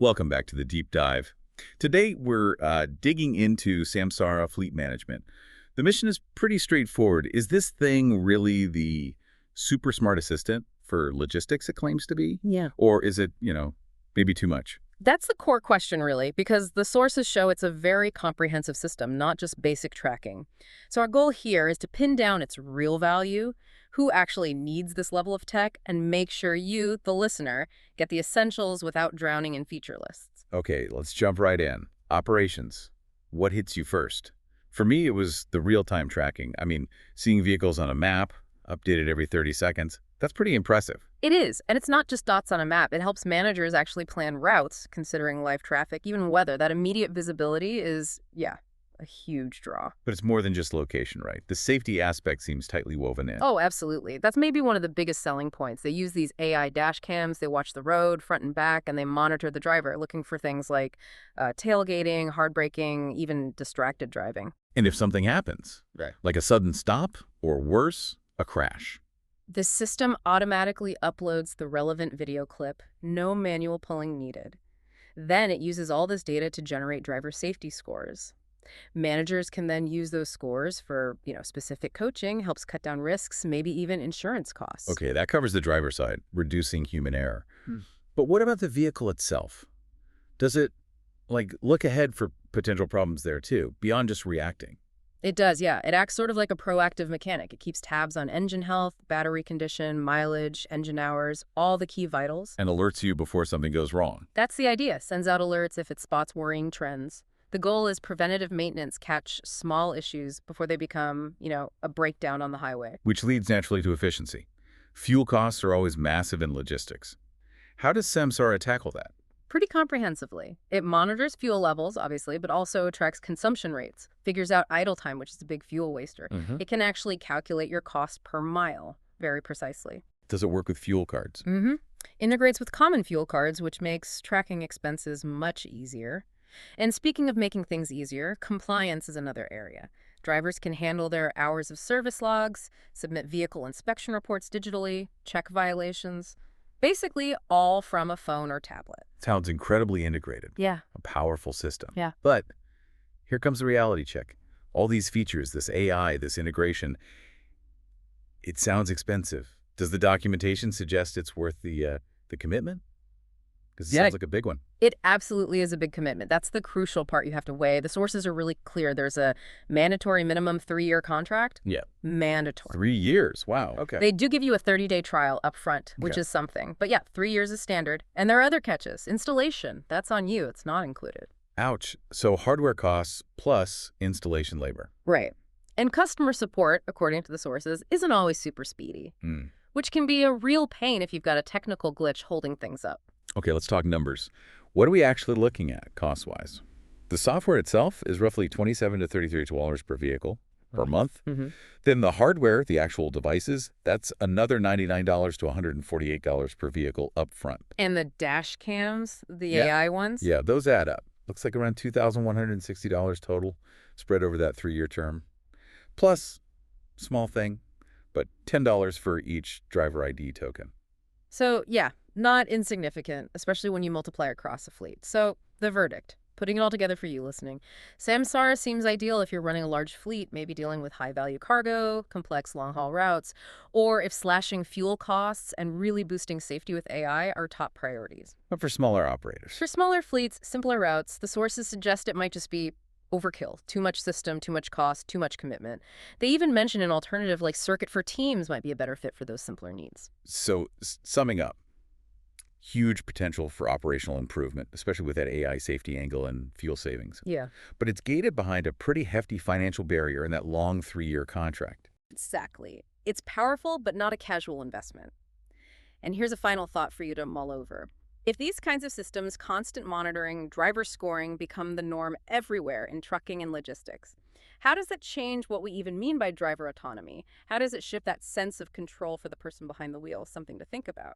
Welcome back to the deep dive. Today we're digging into Samsara Fleet Management. The mission is pretty straightforward. Is this thing really the super smart assistant for logistics it claims to be? Yeah. Or is it, maybe too much? That's the core question, really, because the sources show it's a very comprehensive system, not just basic tracking. So our goal here is to pin down its real value, who actually needs this level of tech, and make sure you, the listener, get the essentials without drowning in feature lists. Okay, let's jump right in. Operations. What hits you first? For me, it was the real-time tracking. I mean, seeing vehicles on a map, updated every 30 seconds, that's pretty impressive. It is, and it's not just dots on a map. It helps managers actually plan routes, considering live traffic, even weather. That immediate visibility is, a huge draw. But it's more than just location, right? The safety aspect seems tightly woven in. Oh, absolutely. That's maybe one of the biggest selling points. They use these AI dash cams, they watch the road, front and back, and they monitor the driver, looking for things like tailgating, hard braking, even distracted driving. And if something happens, Right. like a sudden stop, or worse, a crash, The system automatically uploads the relevant video clip, no manual pulling needed. Then it uses all this data to generate driver safety scores. Managers can then use those scores for, specific coaching, helps cut down risks, maybe even insurance costs. okay, that covers the driver's side, reducing human error. But what about the vehicle itself? Does it, look ahead for potential problems there too, beyond just reacting? It does, yeah. It acts sort of like a proactive mechanic. It keeps tabs on engine health, battery condition, mileage, engine hours, all the key vitals. And alerts you before something goes wrong. That's the idea. Sends out alerts if it spots worrying trends. The goal is preventative maintenance, catch small issues before they become, a breakdown on the highway. Which leads naturally to efficiency. Fuel costs are always massive in logistics. How does Samsara tackle that? Pretty comprehensively. It monitors fuel levels, obviously, but also tracks consumption rates, figures out idle time, which is a big fuel waster. It can actually calculate your cost per mile very precisely. Does it work with fuel cards? Integrates with common fuel cards, which makes tracking expenses much easier. And speaking of making things easier, compliance is another area. Drivers can handle their hours of service logs, submit vehicle inspection reports digitally, check violations. Basically, all from a phone or tablet. Sounds incredibly integrated. Yeah. A powerful system. Yeah. But here comes the reality check. All these features, this AI, this integration, it sounds expensive. Does the documentation suggest it's worth the commitment? Because it sounds like a big one. It absolutely is a big commitment. That's the crucial part you have to weigh. The sources are really clear. There's a mandatory minimum 3-year contract. Yeah. Mandatory. 3 years. Wow. Okay. They do give you a 30-day trial up front, which is something. But 3 years is standard. And there are other catches. Installation, that's on you. It's not included. Ouch. So hardware costs plus installation labor. Right. And customer support, according to the sources, isn't always super speedy, which can be a real pain if you've got a technical glitch holding things up. Okay, let's talk numbers. What are we actually looking at cost-wise? The software itself is roughly $27 to $33 per vehicle per month. Then the hardware, the actual devices, that's another $99 to $148 per vehicle up front. And the dash cams, the AI ones? Yeah, those add up. Looks like around $2,160 total spread over that 3-year term. Plus, small thing, but $10 for each driver ID token. So, not insignificant, especially when you multiply across a fleet. So, the verdict, putting it all together for you listening. Samsara seems ideal if you're running a large fleet, maybe dealing with high-value cargo, complex long-haul routes, or if slashing fuel costs and really boosting safety with AI are top priorities. But for smaller operators. For smaller fleets, simpler routes, the sources suggest it might just be overkill, too much system, too much cost, too much commitment. They even mention an alternative like Circuit for Teams might be a better fit for those simpler needs. So, summing up, huge potential for operational improvement, especially with that AI safety angle and fuel savings. Yeah. But it's gated behind a pretty hefty financial barrier in that long 3-year contract. Exactly. It's powerful, but not a casual investment. And here's a final thought for you to mull over. If these kinds of systems, constant monitoring, driver scoring, become the norm everywhere in trucking and logistics, how does that change what we even mean by driver autonomy? How does it shift that sense of control for the person behind the wheel? Something to think about.